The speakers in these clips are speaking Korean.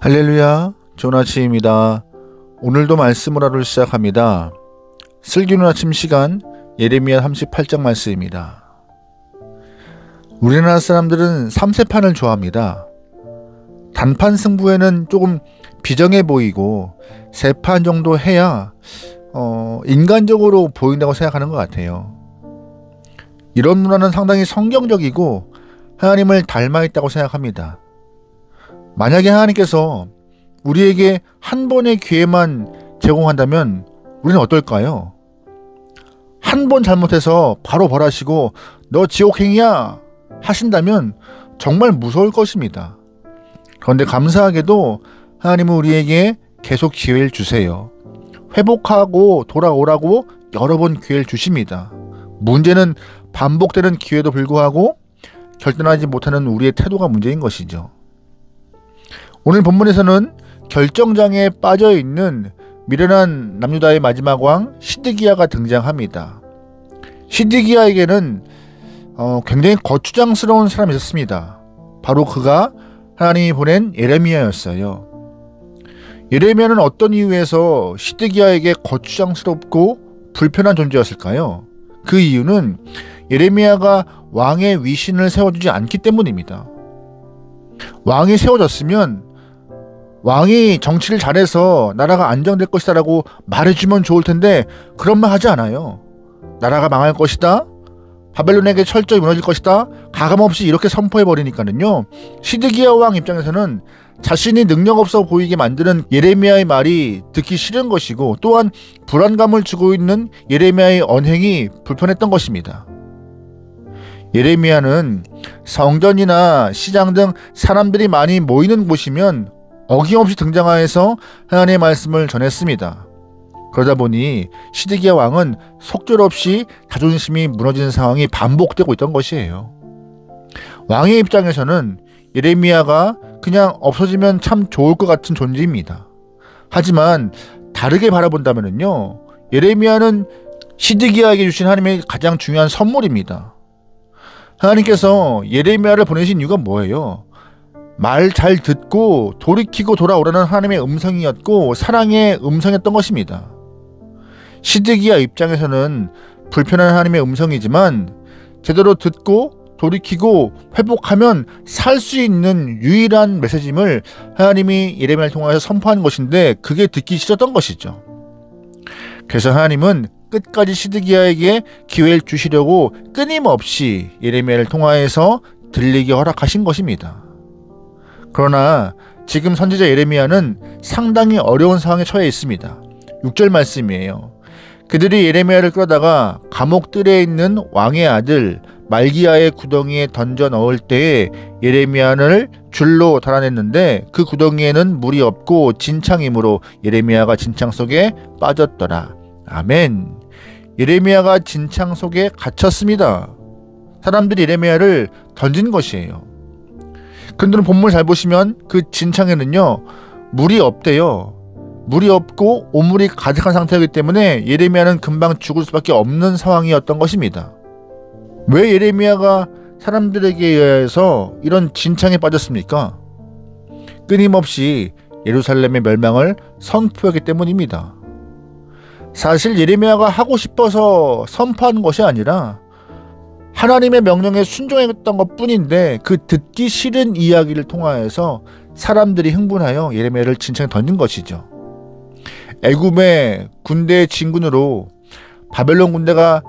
할렐루야, 좋은 아침입니다. 오늘도 말씀을 하루 시작합니다. 슬기로운 아침 시간 예레미야 38장 말씀입니다. 우리나라 사람들은 3세판을 좋아합니다. 단판 승부에는 조금 비정해 보이고 3판 정도 해야 인간적으로 보인다고 생각하는 것 같아요. 이런 문화는 상당히 성경적이고 하나님을 닮아 있다고 생각합니다. 만약에 하나님께서 우리에게 한 번의 기회만 제공한다면 우리는 어떨까요? 한 번 잘못해서 바로 벌하시고 너 지옥행이야 하신다면 정말 무서울 것입니다. 그런데 감사하게도 하나님은 우리에게 계속 기회를 주세요. 회복하고 돌아오라고 여러 번 기회를 주십니다. 문제는 반복되는 기회도 불구하고 결단하지 못하는 우리의 태도가 문제인 것이죠. 오늘 본문에서는 결정장애에 빠져있는 미련한 남유다의 마지막 왕 시드기야가 등장합니다. 시드기야에게는 굉장히 거추장스러운 사람이 있었습니다. 바로 그가 하나님이 보낸 예레미야였어요. 예레미야는 어떤 이유에서 시드기야에게 거추장스럽고 불편한 존재였을까요? 그 이유는 예레미야가 왕의 위신을 세워주지 않기 때문입니다. 왕이 세워졌으면 왕이 정치를 잘해서 나라가 안정될 것이다 라고 말해주면 좋을 텐데 그런 말 하지 않아요. 나라가 망할 것이다, 바벨론에게 철저히 무너질 것이다, 가감없이 이렇게 선포해버리니까는요, 시드기야 왕 입장에서는 자신이 능력 없어 보이게 만드는 예레미야의 말이 듣기 싫은 것이고, 또한 불안감을 주고 있는 예레미야의 언행이 불편했던 것입니다. 예레미야는 성전이나 시장 등 사람들이 많이 모이는 곳이면 어김없이 등장하여서 하나님의 말씀을 전했습니다. 그러다 보니 시드기야 왕은 속절없이 자존심이 무너지는 상황이 반복되고 있던 것이에요. 왕의 입장에서는 예레미야가 그냥 없어지면 참 좋을 것 같은 존재입니다. 하지만 다르게 바라본다면요, 예레미야는 시드기야에게 주신 하나님의 가장 중요한 선물입니다. 하나님께서 예레미야를 보내신 이유가 뭐예요? 말 잘 듣고 돌이키고 돌아오라는 하나님의 음성이었고 사랑의 음성이었던 것입니다. 시드기야 입장에서는 불편한 하나님의 음성이지만 제대로 듣고 돌이키고 회복하면 살 수 있는 유일한 메시지임을 하나님이 예레미야를 통해서 선포한 것인데 그게 듣기 싫었던 것이죠. 그래서 하나님은 끝까지 시드기야에게 기회를 주시려고 끊임없이 예레미야를 통하여서 들리게 허락하신 것입니다. 그러나 지금 선지자 예레미야는 상당히 어려운 상황에 처해 있습니다. 6절 말씀이에요. 그들이 예레미야를 끌어다가 감옥들에 있는 왕의 아들 말기야의 구덩이에 던져 넣을 때에 예레미야를 줄로 달아냈는데 그 구덩이에는 물이 없고 진창이므로 예레미야가 진창 속에 빠졌더라. 아멘. 예레미야가 진창 속에 갇혔습니다. 사람들이 예레미야를 던진 것이에요. 그런데 본문을 잘 보시면 그 진창에는요, 물이 없대요. 물이 없고 오물이 가득한 상태이기 때문에 예레미야는 금방 죽을 수밖에 없는 상황이었던 것입니다. 왜 예레미야가 사람들에게 의해서 이런 진창에 빠졌습니까? 끊임없이 예루살렘의 멸망을 선포하기 때문입니다. 사실 예레미야가 하고 싶어서 선포한 것이 아니라 하나님의 명령에 순종했던 것 뿐인데 그 듣기 싫은 이야기를 통하여서 사람들이 흥분하여 예레미야를 진창에 던진 것이죠. 애굽의 군대의 진군으로 바벨론 군대가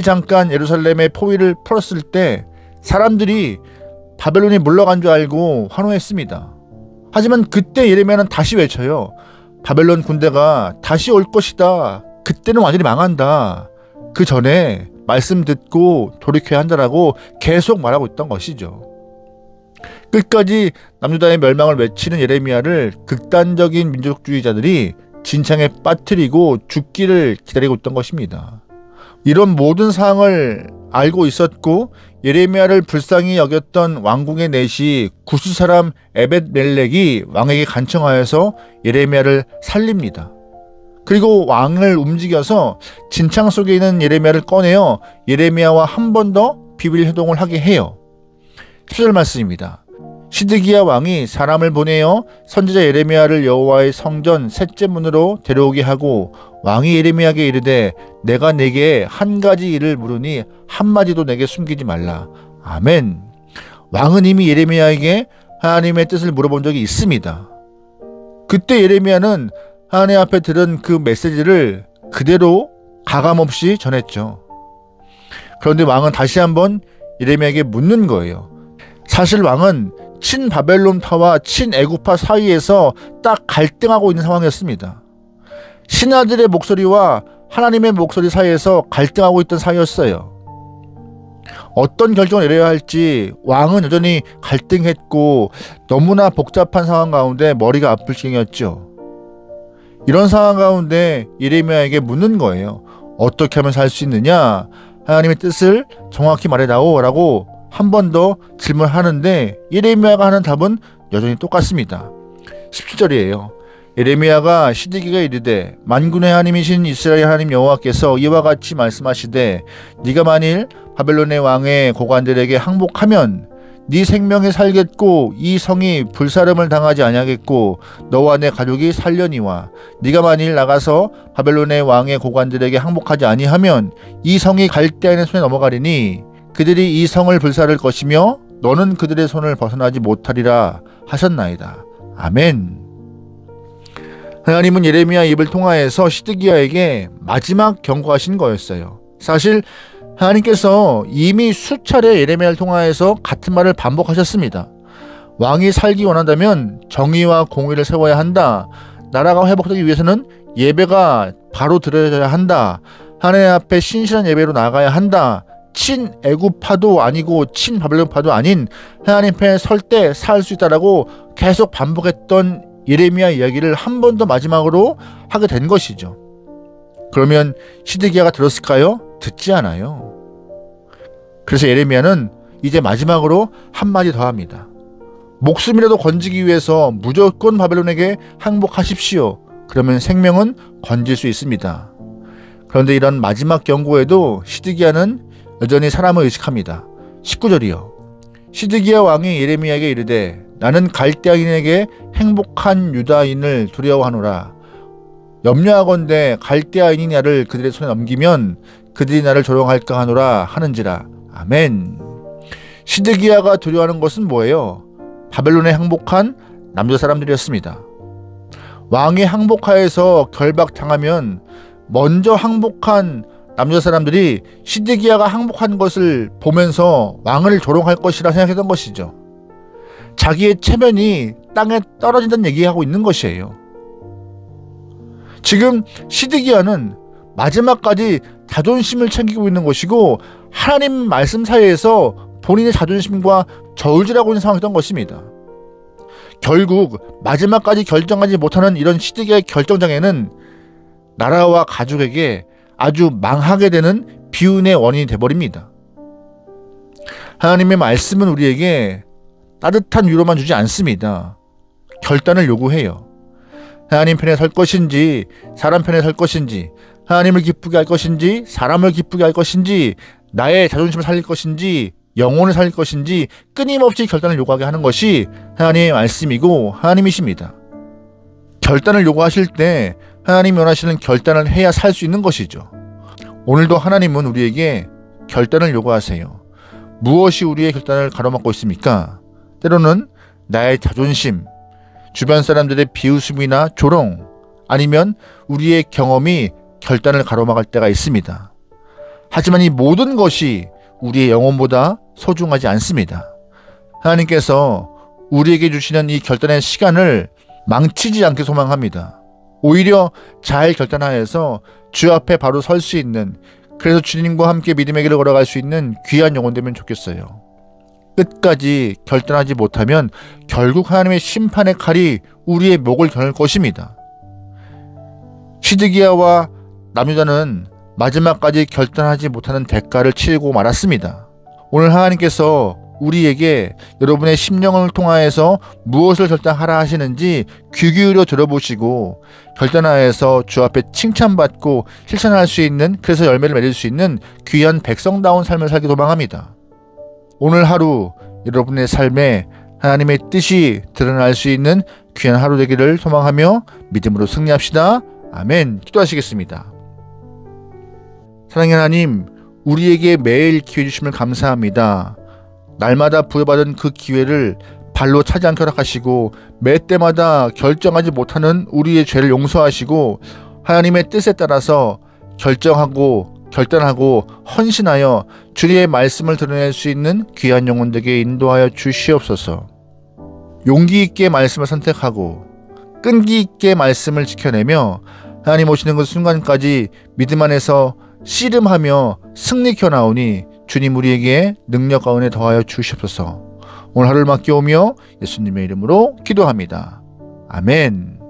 잠깐 예루살렘의 포위를 풀었을 때 사람들이 바벨론이 물러간 줄 알고 환호했습니다. 하지만 그때 예레미야는 다시 외쳐요. 바벨론 군대가 다시 올 것이다. 그때는 완전히 망한다. 그 전에 말씀 듣고 돌이켜야 한다라고 계속 말하고 있던 것이죠. 끝까지 남유다의 멸망을 외치는 예레미야를 극단적인 민족주의자들이 진창에 빠뜨리고 죽기를 기다리고 있던 것입니다. 이런 모든 상황을 알고 있었고 예레미야를 불쌍히 여겼던 왕궁의 내시 구스 사람 에벳멜렉이 왕에게 간청하여서 예레미야를 살립니다. 그리고 왕을 움직여서 진창 속에 있는 예레미야를 꺼내어 예레미야와 한 번 더 비밀 회동을 하게 해요. 10절 말씀입니다. 시드기야 왕이 사람을 보내어 선지자 예레미야를 여호와의 성전 셋째 문으로 데려오게 하고 왕이 예레미야에게 이르되 내가 네게 한 가지 일을 물으니 한마디도 내게 숨기지 말라. 아멘. 왕은 이미 예레미야에게 하나님의 뜻을 물어본 적이 있습니다. 그때 예레미야는 하나님 앞에 들은 그 메시지를 그대로 가감없이 전했죠. 그런데 왕은 다시 한번 예레미야에게 묻는 거예요. 사실 왕은 친바벨론파와 친애굽파 사이에서 딱 갈등하고 있는 상황이었습니다. 신하들의 목소리와 하나님의 목소리 사이에서 갈등하고 있던 사이였어요. 어떤 결정을 내려야 할지 왕은 여전히 갈등했고 너무나 복잡한 상황 가운데 머리가 아플 지경이었죠. 이런 상황 가운데 예레미야에게 묻는 거예요. 어떻게 하면 살 수 있느냐? 하나님의 뜻을 정확히 말해다오 라고 한 번 더 질문하는데 예레미야가 하는 답은 여전히 똑같습니다. 17절이에요. 예레미야가 시드기가 이르되 만군의 하나님이신 이스라엘 하나님 여호와께서 이와 같이 말씀하시되 네가 만일 바벨론의 왕의 고관들에게 항복하면 네 생명이 살겠고 이 성이 불사름을 당하지 아니하겠고 너와 내 가족이 살려니와 네가 만일 나가서 바벨론의 왕의 고관들에게 항복하지 아니하면 이 성이 갈대아인의 손에 넘어가리니 그들이 이 성을 불사를 것이며 너는 그들의 손을 벗어나지 못하리라 하셨나이다. 아멘. 하나님은 예레미야 입을 통하여서 시드기야에게 마지막 경고하신 거였어요. 사실 하나님께서 이미 수차례 예레미야를 통하여서 같은 말을 반복하셨습니다. 왕이 살기 원한다면 정의와 공의를 세워야 한다. 나라가 회복되기 위해서는 예배가 바로 드려져야 한다. 하나님 앞에 신실한 예배로 나가야 한다. 친애굽파도 아니고 친바벨론파도 아닌 하나님 편에 설 때 살 수 있다라고 계속 반복했던 예레미야 이야기를 한 번 더 마지막으로 하게 된 것이죠. 그러면 시드기야가 들었을까요? 듣지 않아요. 그래서 예레미야는 이제 마지막으로 한마디 더 합니다. 목숨이라도 건지기 위해서 무조건 바벨론에게 항복하십시오. 그러면 생명은 건질 수 있습니다. 그런데 이런 마지막 경고에도 시드기야는 여전히 사람을 의식합니다. 19절이요. 시드기야 왕이 예레미야에게 이르되 나는 갈대아인에게 행복한 유다인을 두려워하노라. 염려하건대 갈대아인이 나를 그들의 손에 넘기면 그들이 나를 조롱할까 하노라 하는지라. 아멘. 시드기야가 두려워하는 것은 뭐예요? 바벨론에 항복한 남자 사람들이었습니다. 왕이 항복하여서 결박당하면 먼저 항복한 남자 사람들이 시드기야가 항복한 것을 보면서 왕을 조롱할 것이라 생각했던 것이죠. 자기의 체면이 땅에 떨어진다는 얘기하고 있는 것이에요. 지금 시드기야는 마지막까지 자존심을 챙기고 있는 것이고 하나님 말씀 사이에서 본인의 자존심과 저울질하고 있는 상황이었던 것입니다. 결국 마지막까지 결정하지 못하는 이런 시드기야의 결정장애는 나라와 가족에게 아주 망하게 되는 비운의 원인이 되어버립니다. 하나님의 말씀은 우리에게 따뜻한 위로만 주지 않습니다. 결단을 요구해요. 하나님 편에 설 것인지 사람 편에 설 것인지 하나님을 기쁘게 할 것인지 사람을 기쁘게 할 것인지 나의 자존심을 살릴 것인지 영혼을 살릴 것인지 끊임없이 결단을 요구하게 하는 것이 하나님의 말씀이고 하나님이십니다. 결단을 요구하실 때 하나님이 원하시는 결단을 해야 살 수 있는 것이죠. 오늘도 하나님은 우리에게 결단을 요구하세요. 무엇이 우리의 결단을 가로막고 있습니까? 때로는 나의 자존심, 주변 사람들의 비웃음이나 조롱, 아니면 우리의 경험이 결단을 가로막을 때가 있습니다. 하지만 이 모든 것이 우리의 영혼보다 소중하지 않습니다. 하나님께서 우리에게 주시는 이 결단의 시간을 망치지 않게 소망합니다. 오히려 잘 결단하여서 주 앞에 바로 설 수 있는, 그래서 주님과 함께 믿음의 길을 걸어갈 수 있는 귀한 영혼 되면 좋겠어요. 끝까지 결단하지 못하면 결국 하나님의 심판의 칼이 우리의 목을 겨눌 것입니다. 시드기야와 남유다는 마지막까지 결단하지 못하는 대가를 치르고 말았습니다. 오늘 하나님께서 우리에게 여러분의 심령을 통하여서 무엇을 결단하라 하시는지 귀 기울여 들어보시고 결단하여서 주 앞에 칭찬받고 실천할 수 있는, 그래서 열매를 맺을 수 있는 귀한 백성다운 삶을 살기 소망합니다. 오늘 하루 여러분의 삶에 하나님의 뜻이 드러날 수 있는 귀한 하루 되기를 소망하며 믿음으로 승리합시다. 아멘. 기도하시겠습니다. 사랑의 하나님, 우리에게 매일 기회 주심을 감사합니다. 날마다 부여받은 그 기회를 발로 차지 않게 허락하시고 매 때마다 결정하지 못하는 우리의 죄를 용서하시고 하나님의 뜻에 따라서 결단하고 헌신하여 주님의 말씀을 드러낼 수 있는 귀한 영혼들에게 인도하여 주시옵소서. 용기 있게 말씀을 선택하고 끈기 있게 말씀을 지켜내며 하나님 오시는 그 순간까지 믿음 안에서 씨름하며 승리케 나오니 주님 우리에게 능력과 은혜 더하여 주시옵소서. 오늘 하루를 맡겨오며 예수님의 이름으로 기도합니다. 아멘.